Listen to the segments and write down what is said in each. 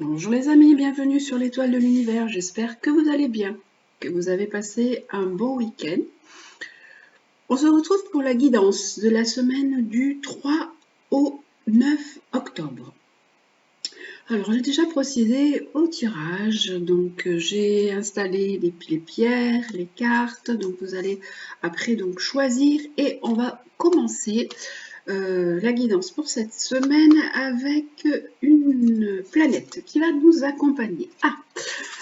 Bonjour les amis, bienvenue sur l'étoile de l'univers, j'espère que vous allez bien, que vous avez passé un bon week-end. On se retrouve pour la guidance de la semaine du 3 au 9 octobre. Alors j'ai déjà procédé au tirage, donc j'ai installé les pierres, les cartes, donc vous allez après donc choisir et on va commencer la guidance pour cette semaine avec une planète qui va nous accompagner.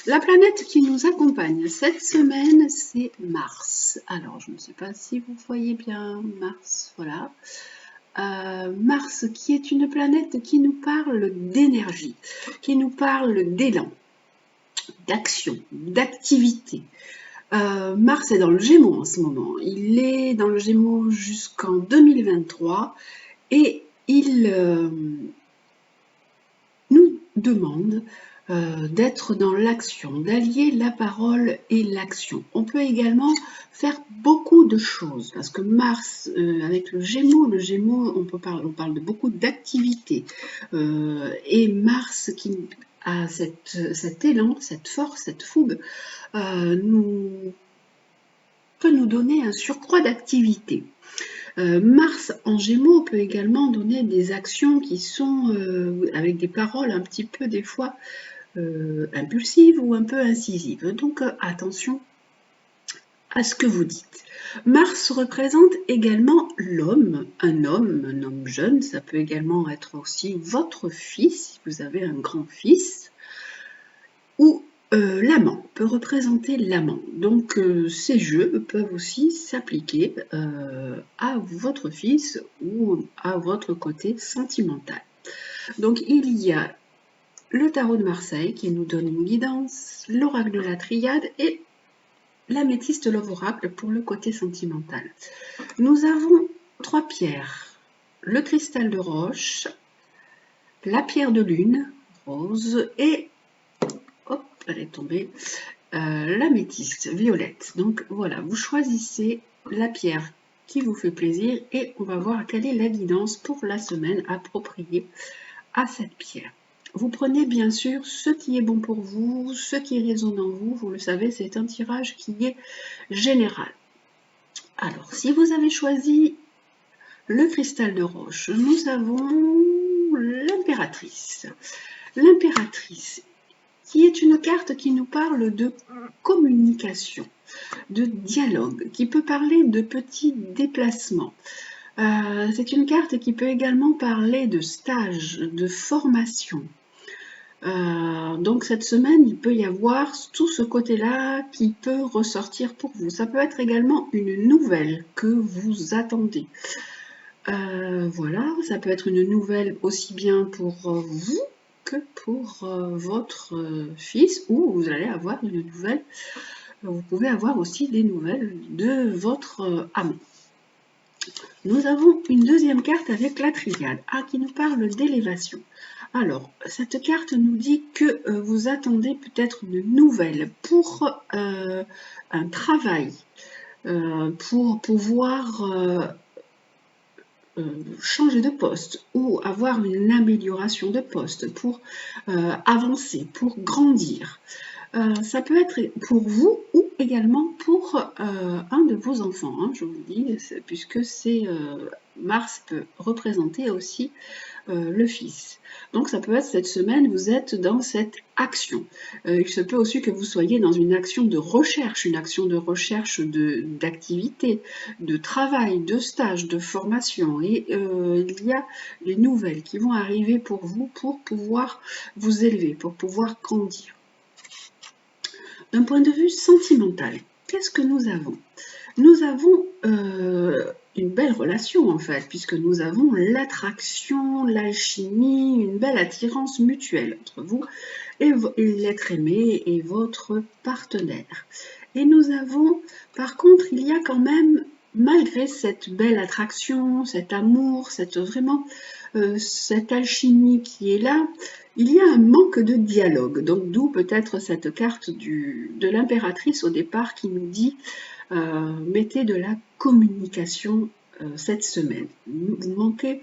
La planète qui nous accompagne cette semaine, c'est Mars. Alors, je ne sais pas si vous voyez bien Mars, voilà. Mars qui est une planète qui nous parle d'énergie, qui nous parle d'élan, d'action, d'activité. Mars est dans le Gémeaux en ce moment. Il est dans le Gémeaux jusqu'en 2023 et il nous demande d'être dans l'action, d'allier la parole et l'action. On peut également faire beaucoup de choses parce que Mars, avec le Gémeaux, on parle de beaucoup d'activités. Et Mars qui a cet élan, cette force, cette fougue, peut nous donner un surcroît d'activité. Mars en Gémeaux peut également donner des actions qui sont avec des paroles un petit peu des fois impulsives ou un peu incisives. Donc attention à ce que vous dites. Mars représente également l'homme, un homme jeune, ça peut également être aussi votre fils, si vous avez un grand-fils, ou l'amant, peut représenter l'amant. Donc ces jeux peuvent aussi s'appliquer à votre fils ou à votre côté sentimental. Donc il y a le tarot de Marseille qui nous donne une guidance, l'oracle de la triade et l'améthyste love oracle pour le côté sentimental. Nous avons 3 pierres, le cristal de roche, la pierre de lune, rose, et hop, elle est tombée, l'améthyste violette. Donc voilà, vous choisissez la pierre qui vous fait plaisir et on va voir quelle est la guidance pour la semaine appropriée à cette pierre. Vous prenez bien sûr ce qui est bon pour vous, ce qui résonne en vous. Vous le savez, c'est un tirage qui est général. Alors, si vous avez choisi le cristal de roche, nous avons l'impératrice. L'impératrice, qui est une carte qui nous parle de communication, de dialogue, qui peut parler de petits déplacements. C'est une carte qui peut également parler de stage, de formation. Donc cette semaine, il peut y avoir tout ce côté-là qui peut ressortir pour vous. Ça peut être également une nouvelle que vous attendez. Voilà, ça peut être une nouvelle aussi bien pour vous que pour votre fils, ou vous allez avoir une nouvelle, vous pouvez avoir aussi des nouvelles de votre amant. Nous avons une deuxième carte avec la triade, qui nous parle d'élévation. Alors, cette carte nous dit que vous attendez peut-être une nouvelle pour un travail, pour pouvoir changer de poste ou avoir une amélioration de poste, pour avancer, pour grandir. Ça peut être pour vous ou également pour un de vos enfants, hein, je vous le dis, puisque Mars peut représenter aussi le fils. Donc ça peut être cette semaine, vous êtes dans cette action. Il se peut aussi que vous soyez dans une action de recherche d'activité, de travail, de stage, de formation. Et il y a les nouvelles qui vont arriver pour vous pour pouvoir vous élever, pour pouvoir grandir. D'un point de vue sentimental, qu'est-ce que nous avons? Nous avons une belle relation en fait, puisque nous avons l'attraction, l'alchimie, une belle attirance mutuelle entre vous et l'être aimé et votre partenaire. Et nous avons, par contre, il y a quand même, malgré cette belle attraction, cet amour, cette alchimie qui est là, il y a un manque de dialogue. Donc d'où peut-être cette carte de l'impératrice au départ qui nous dit mettez de la communication cette semaine. Vous manquez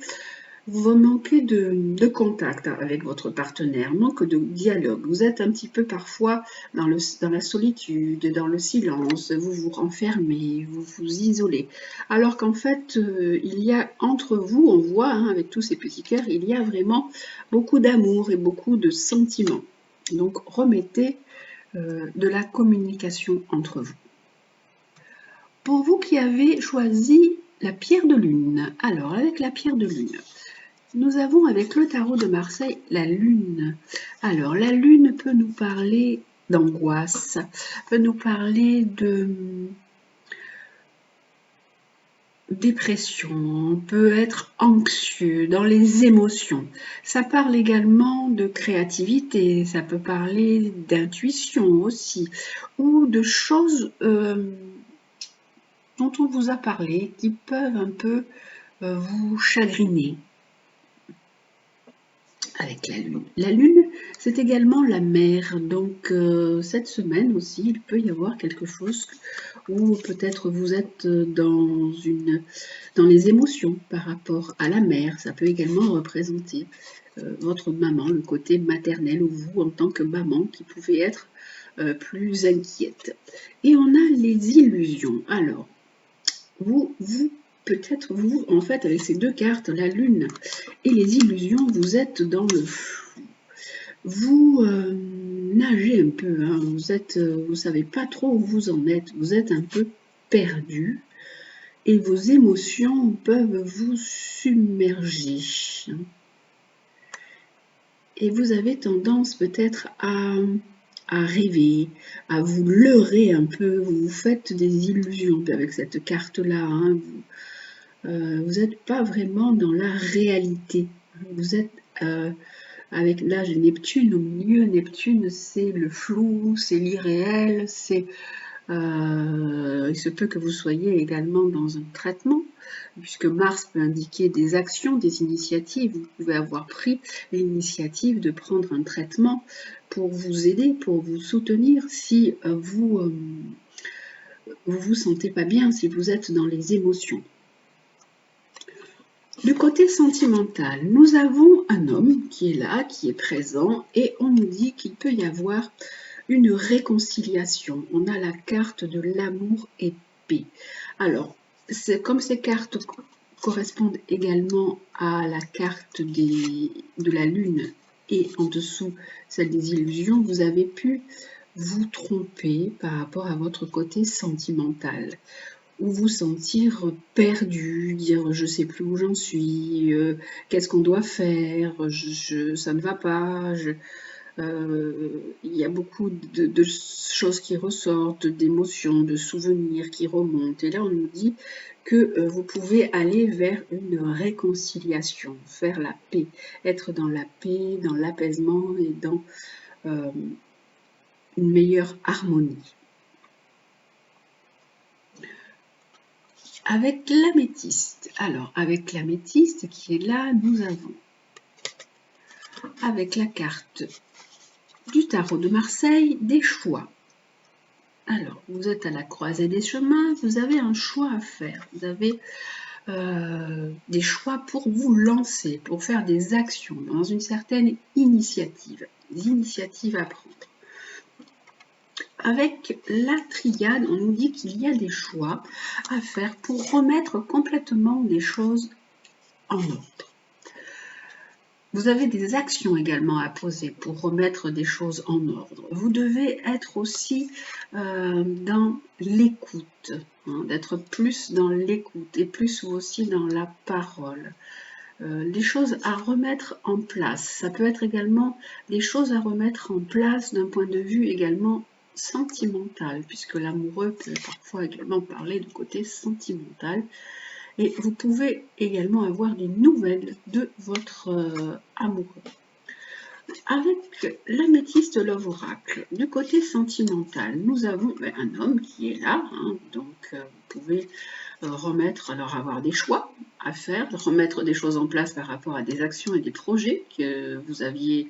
Vous manquez de contact avec votre partenaire, manque de dialogue. Vous êtes un petit peu parfois dans la solitude, dans le silence, vous vous renfermez, vous vous isolez. Alors qu'en fait, il y a entre vous, on voit hein, avec tous ces petits cœurs, il y a vraiment beaucoup d'amour et beaucoup de sentiments. Donc remettez de la communication entre vous. Pour vous qui avez choisi la pierre de lune, alors avec la pierre de lune, nous avons avec le tarot de Marseille la lune. Alors la lune peut nous parler d'angoisse, peut nous parler de dépression, peut être anxieux dans les émotions. Ça parle également de créativité, ça peut parler d'intuition aussi, ou de choses dont on vous a parlé qui peuvent un peu vous chagriner. Avec la lune. La lune, c'est également la mer, donc cette semaine aussi, il peut y avoir quelque chose où peut-être vous êtes dans les émotions par rapport à la mer. Ça peut également représenter votre maman, le côté maternel, ou vous en tant que maman qui pouvez être plus inquiète. Et on a les illusions. Alors, peut-être vous, en fait, avec ces deux cartes, la lune et les illusions, vous êtes dans le flou. Vous nagez un peu, hein, vous savez pas trop où vous en êtes, vous êtes un peu perdu et vos émotions peuvent vous submerger. Et vous avez tendance peut-être à rêver, à vous leurrer un peu, vous vous faites des illusions avec cette carte-là. Hein, vous n'êtes pas vraiment dans la réalité. Vous êtes avec l'âge de Neptune au milieu. Neptune, c'est le flou, c'est l'irréel, il se peut que vous soyez également dans un traitement, puisque Mars peut indiquer des actions, des initiatives. Vous pouvez avoir pris l'initiative de prendre un traitement pour vous aider, pour vous soutenir si vous vous sentez pas bien, si vous êtes dans les émotions. Du côté sentimental, nous avons un homme qui est là, qui est présent, et on nous dit qu'il peut y avoir une réconciliation. On a la carte de l'amour et paix. Alors, comme ces cartes correspondent également à la carte de la lune et en dessous celle des illusions, vous avez pu vous tromper par rapport à votre côté sentimental, ou vous sentir perdu, dire je sais plus où j'en suis, qu'est-ce qu'on doit faire, ça ne va pas, il y a beaucoup de choses qui ressortent, d'émotions, de souvenirs qui remontent. Et là, on nous dit que vous pouvez aller vers une réconciliation, faire la paix, être dans la paix, dans l'apaisement et dans une meilleure harmonie. Avec l'améthyste. Alors, avec l'améthyste qui est là, nous avons, avec la carte du tarot de Marseille, des choix. Alors, vous êtes à la croisée des chemins, vous avez un choix à faire. Vous avez des choix pour vous lancer, pour faire des actions dans une certaine initiative, des initiatives à prendre. Avec la triade, on nous dit qu'il y a des choix à faire pour remettre complètement les choses en ordre. Vous avez des actions également à poser pour remettre des choses en ordre. Vous devez être aussi dans l'écoute, hein, d'être plus dans l'écoute et plus aussi dans la parole. Les choses à remettre en place. Ça peut être également des choses à remettre en place d'un point de vue également sentimental, puisque l'amoureux peut parfois également parler du côté sentimental. Et vous pouvez également avoir des nouvelles de votre amoureux. Avec l'améthyste Love Oracle, du côté sentimental, nous avons un homme qui est là, hein, donc vous pouvez avoir des choix à faire, remettre des choses en place par rapport à des actions et des projets que vous aviez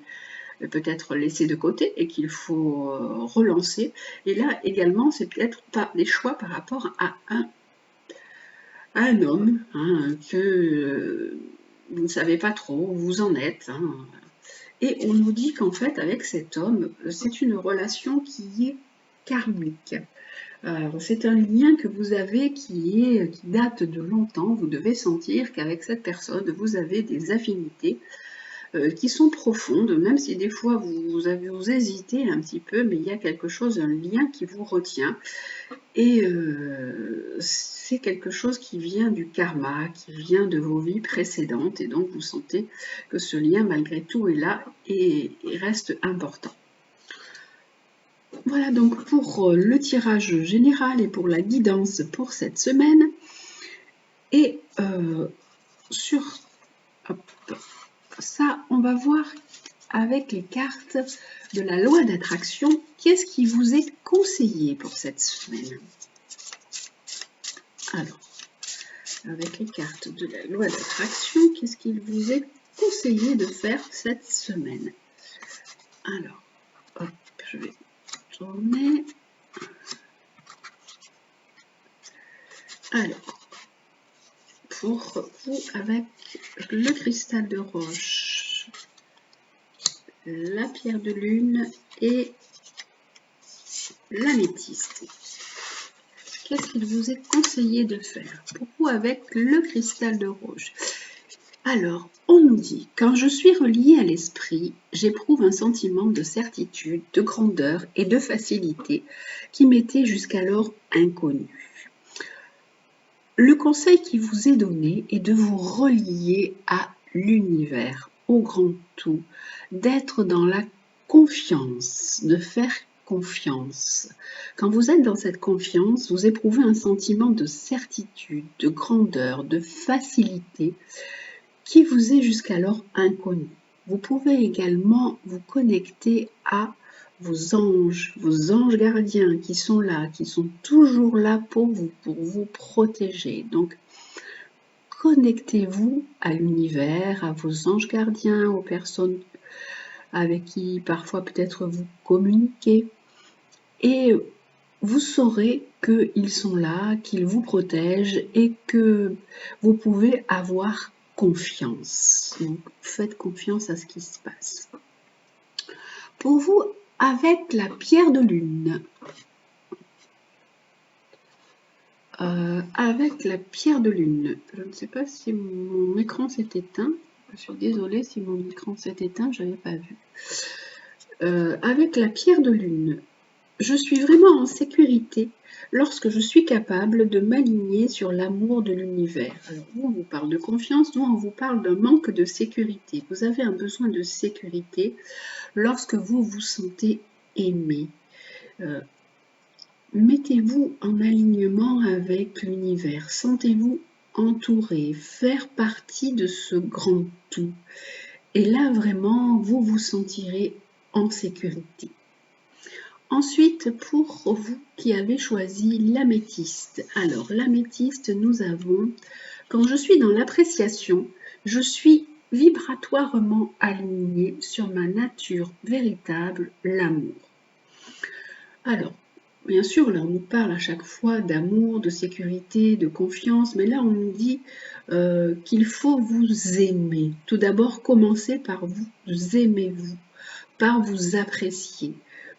peut-être laissé de côté et qu'il faut relancer. Et là également, c'est peut-être pas des choix par rapport à un homme, hein, que vous ne savez pas trop où vous en êtes. Hein. Et on nous dit qu'en fait, avec cet homme, c'est une relation qui est karmique. C'est un lien que vous avez qui date de longtemps. Vous devez sentir qu'avec cette personne, vous avez des affinités qui sont profondes, même si des fois vous hésitez un petit peu, mais il y a quelque chose, un lien qui vous retient. Et c'est quelque chose qui vient du karma, qui vient de vos vies précédentes, et donc vous sentez que ce lien, malgré tout, est là et reste important. Voilà donc pour le tirage général et pour la guidance pour cette semaine. Et sur hop, ça, on va voir avec les cartes de la loi d'attraction, qu'est-ce qui vous est conseillé pour cette semaine? Alors, avec les cartes de la loi d'attraction, qu'est-ce qu'il vous est conseillé de faire cette semaine? Alors, hop, je vais tourner. Alors, pour vous, avec le cristal de roche, la pierre de lune et l'améthyste. Qu'est-ce qu'il vous est conseillé de faire? Pour vous, avec le cristal de roche. Alors, on nous dit, quand je suis reliée à l'esprit, j'éprouve un sentiment de certitude, de grandeur et de facilité qui m'était jusqu'alors inconnu. Le conseil qui vous est donné est de vous relier à l'univers, au grand tout, d'être dans la confiance, de faire confiance. Quand vous êtes dans cette confiance, vous éprouvez un sentiment de certitude, de grandeur, de facilité qui vous est jusqu'alors inconnu. Vous pouvez également vous connecter à vos anges gardiens qui sont là, qui sont toujours là pour vous protéger. Donc, connectez-vous à l'univers, à vos anges gardiens, aux personnes avec qui parfois peut-être vous communiquez. Et vous saurez qu'ils sont là, qu'ils vous protègent et que vous pouvez avoir confiance. Donc, faites confiance à ce qui se passe. Pour vous, avec la pierre de lune, avec la pierre de lune, je ne sais pas si mon écran s'est éteint. Je suis désolée si mon écran s'est éteint, je n'avais pas vu. Avec la pierre de lune, je suis vraiment en sécurité lorsque je suis capable de m'aligner sur l'amour de l'univers. Alors, nous, on vous parle de confiance, nous, on vous parle d'un manque de sécurité. Vous avez un besoin de sécurité lorsque vous vous sentez aimé. Mettez-vous en alignement avec l'univers. Sentez-vous entouré, faire partie de ce grand tout. Et là, vraiment, vous vous sentirez en sécurité. Ensuite, pour vous qui avez choisi l'améthyste. Alors, l'améthyste, nous avons, quand je suis dans l'appréciation, je suis vibratoirement alignée sur ma nature véritable, l'amour. Alors, bien sûr, là, on nous parle à chaque fois d'amour, de sécurité, de confiance, mais là, on nous dit qu'il faut vous aimer. Tout d'abord, commencez par vous aimer, par vous apprécier.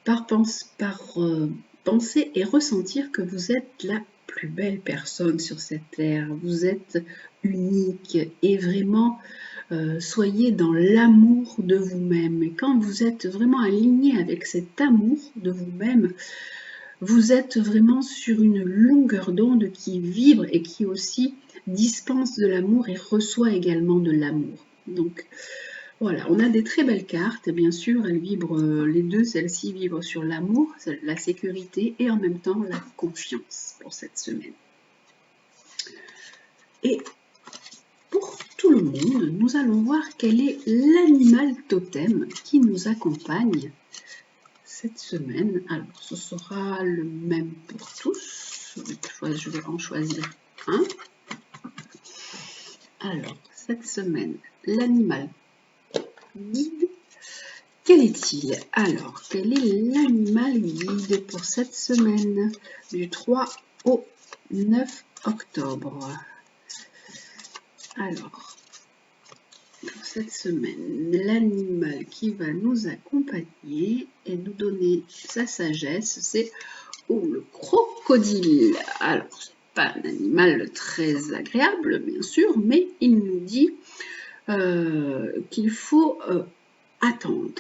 Par penser et ressentir que vous êtes la plus belle personne sur cette terre, vous êtes unique et vraiment soyez dans l'amour de vous-même. Et quand vous êtes vraiment aligné avec cet amour de vous-même, vous êtes vraiment sur une longueur d'onde qui vibre et qui aussi dispense de l'amour et reçoit également de l'amour. Donc, voilà, on a des très belles cartes, bien sûr, elles vibrent, les deux, celles-ci vibrent sur l'amour, la sécurité et en même temps la confiance pour cette semaine. Et pour tout le monde, nous allons voir quel est l'animal totem qui nous accompagne cette semaine. Alors, ce sera le même pour tous, je vais en choisir un. Alors, cette semaine, l'animal guide, quel est-il? Alors, quel est l'animal guide pour cette semaine du 3 au 9 octobre? Alors, pour cette semaine, l'animal qui va nous accompagner et nous donner sa sagesse, c'est le crocodile. Alors, c'est pas un animal très agréable, bien sûr, mais il nous dit qu'il faut attendre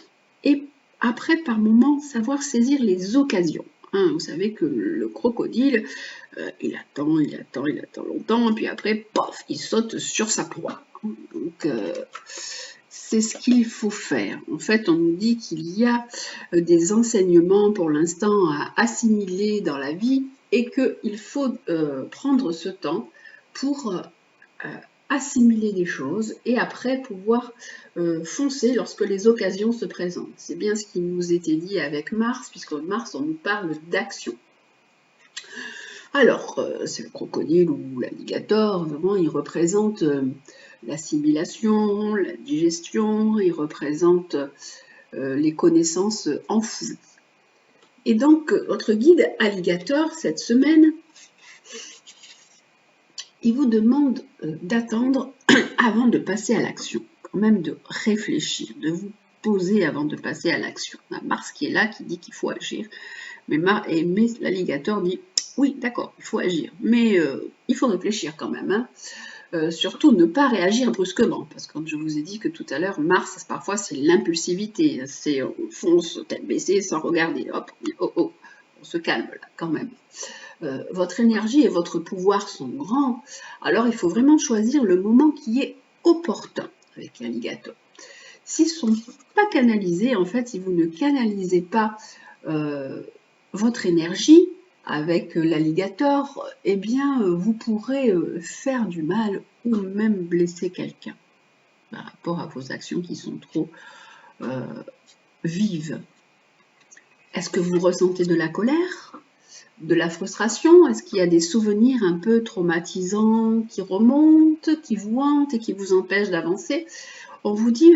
et après, par moments, savoir saisir les occasions. Hein, vous savez que le crocodile, il attend longtemps, et puis après, pof, il saute sur sa proie. Donc, c'est ce qu'il faut faire. En fait, on nous dit qu'il y a des enseignements pour l'instant à assimiler dans la vie et qu'il faut prendre ce temps pour assimiler des choses et après pouvoir foncer lorsque les occasions se présentent. C'est bien ce qui nous était dit avec Mars, puisque Mars, on nous parle d'action. Alors, c'est le crocodile ou l'alligator, vraiment, il représente l'assimilation, la digestion, il représente les connaissances enfouies. Et donc, votre guide alligator, cette semaine, il vous demande d'attendre avant de passer à l'action, quand même de réfléchir, de vous poser avant de passer à l'action. On a Mars qui est là, qui dit qu'il faut agir, mais l'alligator dit oui, d'accord, il faut agir, mais il faut réfléchir quand même. Hein. Surtout ne pas réagir brusquement, parce que comme je vous ai dit que tout à l'heure, Mars, parfois c'est l'impulsivité, c'est on fonce tête baissée sans regarder, hop, oh, on se calme là quand même. Votre énergie et votre pouvoir sont grands, alors il faut vraiment choisir le moment qui est opportun avec l'alligator. S'ils ne sont pas canalisés, en fait, si vous ne canalisez pas votre énergie avec l'alligator, eh bien, vous pourrez faire du mal ou même blesser quelqu'un par rapport à vos actions qui sont trop vives. Est-ce que vous ressentez de la colère ? De la frustration? Est-ce qu'il y a des souvenirs un peu traumatisants qui remontent, qui vous hantent et qui vous empêchent d'avancer? On vous dit,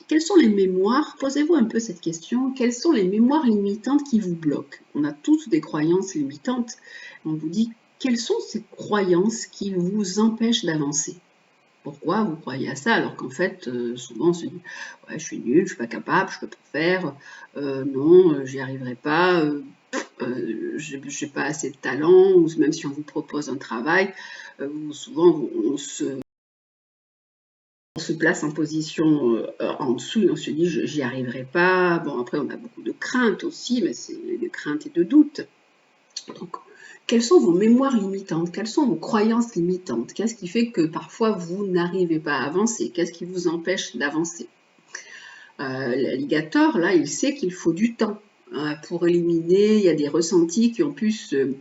quelles sont les mémoires? Posez-vous un peu cette question. Quelles sont les mémoires limitantes qui vous bloquent? On a tous des croyances limitantes. On vous dit, quelles sont ces croyances qui vous empêchent d'avancer? Pourquoi vous croyez à ça alors qu'en fait, souvent on se dit « ouais, je suis nul, je suis pas capable, je peux pas faire, non, j'y arriverai pas, j'ai pas assez de talent » ou même si on vous propose un travail, souvent on se place en position en dessous et on se dit « j'y arriverai pas ». Bon, après on a beaucoup de craintes aussi, mais c'est des craintes et de doutes. Donc, quelles sont vos mémoires limitantes? Quelles sont vos croyances limitantes? Qu'est-ce qui fait que parfois vous n'arrivez pas à avancer? Qu'est-ce qui vous empêche d'avancer? L'alligator, là, il sait qu'il faut du temps pour éliminer. Il y a des ressentis qui ont pu se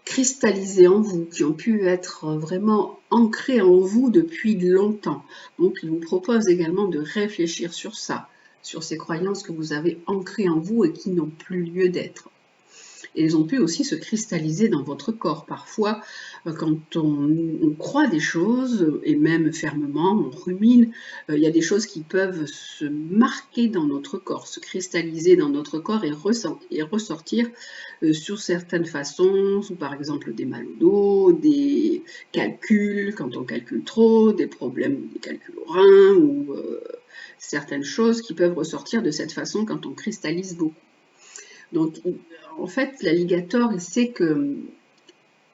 cristalliser en vous, qui ont pu être vraiment ancrés en vous depuis longtemps. Donc, il vous propose également de réfléchir sur ça, sur ces croyances que vous avez ancrées en vous et qui n'ont plus lieu d'être. Et elles ont pu aussi se cristalliser dans votre corps. Parfois, quand on croit des choses, et même fermement, on rumine, il y a des choses qui peuvent se marquer dans notre corps, se cristalliser dans notre corps et ressortir sur certaines façons, par exemple des mal au dos, des calculs, quand on calcule trop, des problèmes, des calculs au rein, ou certaines choses qui peuvent ressortir de cette façon quand on cristallise beaucoup. Donc, en fait, l'alligator, il sait que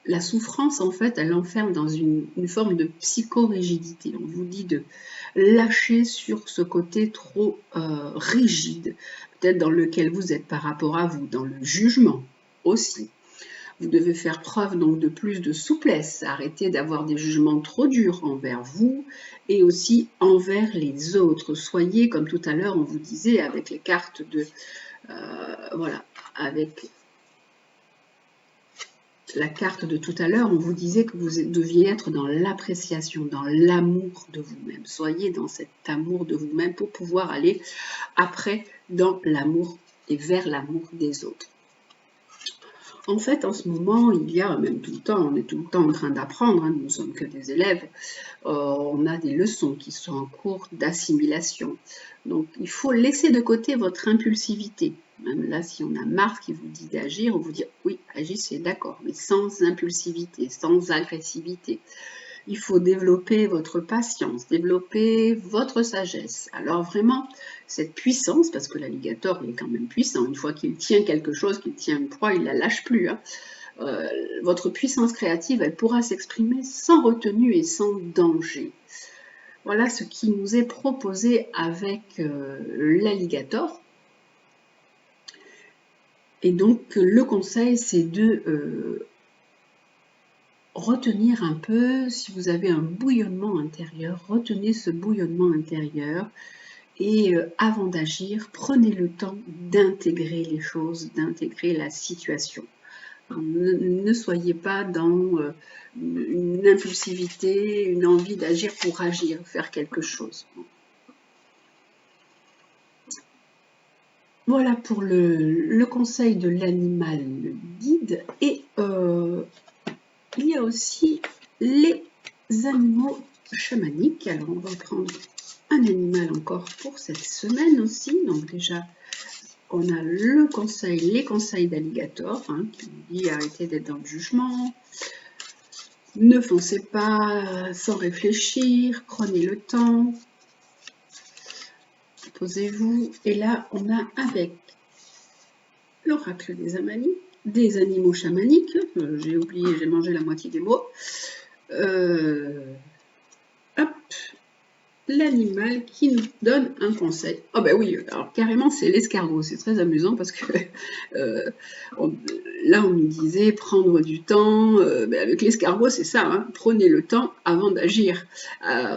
la souffrance, en fait, elle l'enferme dans une forme de psychorigidité. On vous dit de lâcher sur ce côté trop rigide, peut-être dans lequel vous êtes par rapport à vous, dans le jugement aussi. Vous devez faire preuve donc de plus de souplesse, arrêter d'avoir des jugements trop durs envers vous et aussi envers les autres. Soyez, comme tout à l'heure, on vous disait avec les cartes de... voilà, avec la carte de tout à l'heure, on vous disait que vous deviez être dans l'appréciation, dans l'amour de vous-même. Soyez dans cet amour de vous-même pour pouvoir aller après dans l'amour et vers l'amour des autres. En fait, en ce moment, il y a, même tout le temps, on est tout le temps en train d'apprendre, hein, nous ne sommes que des élèves, on a des leçons qui sont en cours d'assimilation. Donc, il faut laisser de côté votre impulsivité. Même là, si on a Mars qui vous dit d'agir, on vous dit oui, agissez, d'accord, mais sans impulsivité, sans agressivité. il faut développer votre patience, développer votre sagesse. Alors vraiment, cette puissance, parce que l'alligator, il est quand même puissant, une fois qu'il tient quelque chose, qu'il tient une proie, il ne la lâche plus, hein. Votre puissance créative, elle pourra s'exprimer sans retenue et sans danger. Voilà ce qui nous est proposé avec l'alligator. Et donc, le conseil, c'est de retenir un peu, si vous avez un bouillonnement intérieur, retenez ce bouillonnement intérieur et avant d'agir, prenez le temps d'intégrer les choses, d'intégrer la situation. Ne soyez pas dans une impulsivité, une envie d'agir pour agir, faire quelque chose. Voilà pour le conseil de l'animal guide. Et il y a aussi les animaux chamaniques. Alors on va prendre un animal encore pour cette semaine aussi. Donc déjà, on a les conseils d'alligator, hein, qui nous dit arrêtez d'être dans le jugement, ne foncez pas sans réfléchir, prenez le temps, posez-vous. Et là, on a avec l'oracle des animaux chamaniques, j'ai oublié, j'ai mangé la moitié des mots, hop, l'animal qui nous donne un conseil. Ah ben oui, alors carrément c'est l'escargot, c'est très amusant parce que là on nous disait prendre du temps, ben avec l'escargot c'est ça, hein, prenez le temps avant d'agir.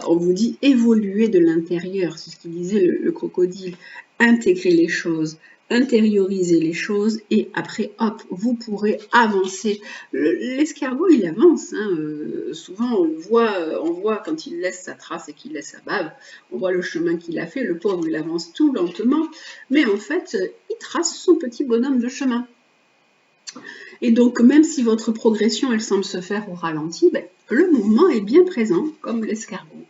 On vous dit évoluer de l'intérieur, c'est ce qu'il disait le crocodile, intégrer les choses, intérioriser les choses et après hop vous pourrez avancer. L'escargot il avance, hein, souvent on voit quand il laisse sa trace et qu'il laisse sa bave, on voit le chemin qu'il a fait, le pauvre il avance tout lentement, mais en fait il trace son petit bonhomme de chemin. Et donc même si votre progression elle semble se faire au ralenti, ben, le mouvement est bien présent comme l'escargot.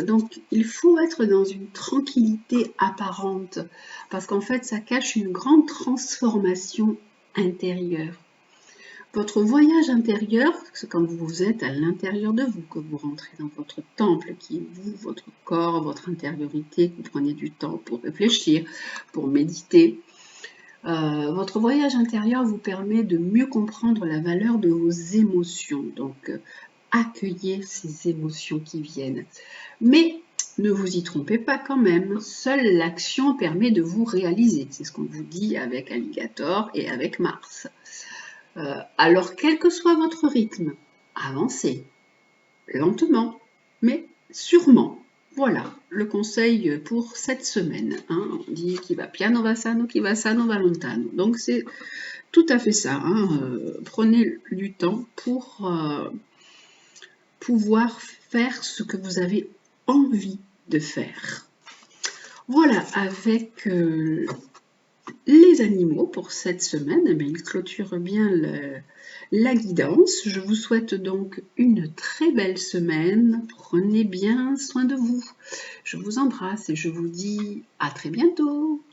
Donc il faut être dans une tranquillité apparente parce qu'en fait ça cache une grande transformation intérieure. Votre voyage intérieur, c'est quand vous êtes à l'intérieur de vous, que vous rentrez dans votre temple qui est vous, votre corps, votre intériorité, que vous prenez du temps pour réfléchir, pour méditer. Votre voyage intérieur vous permet de mieux comprendre la valeur de vos émotions. Donc accueillez ces émotions qui viennent. Mais ne vous y trompez pas quand même, seule l'action permet de vous réaliser. C'est ce qu'on vous dit avec Alligator et avec Mars. Alors quel que soit votre rythme, avancez, lentement, mais sûrement. Voilà le conseil pour cette semaine. Hein. On dit qui va piano va sano, qui va sano va lontano. Donc c'est tout à fait ça. Hein. Prenez du temps pour pouvoir faire ce que vous avez envie de faire. Voilà, avec les animaux pour cette semaine, eh bien, ils clôturent bien la guidance. Je vous souhaite donc une très belle semaine. Prenez bien soin de vous. Je vous embrasse et je vous dis à très bientôt.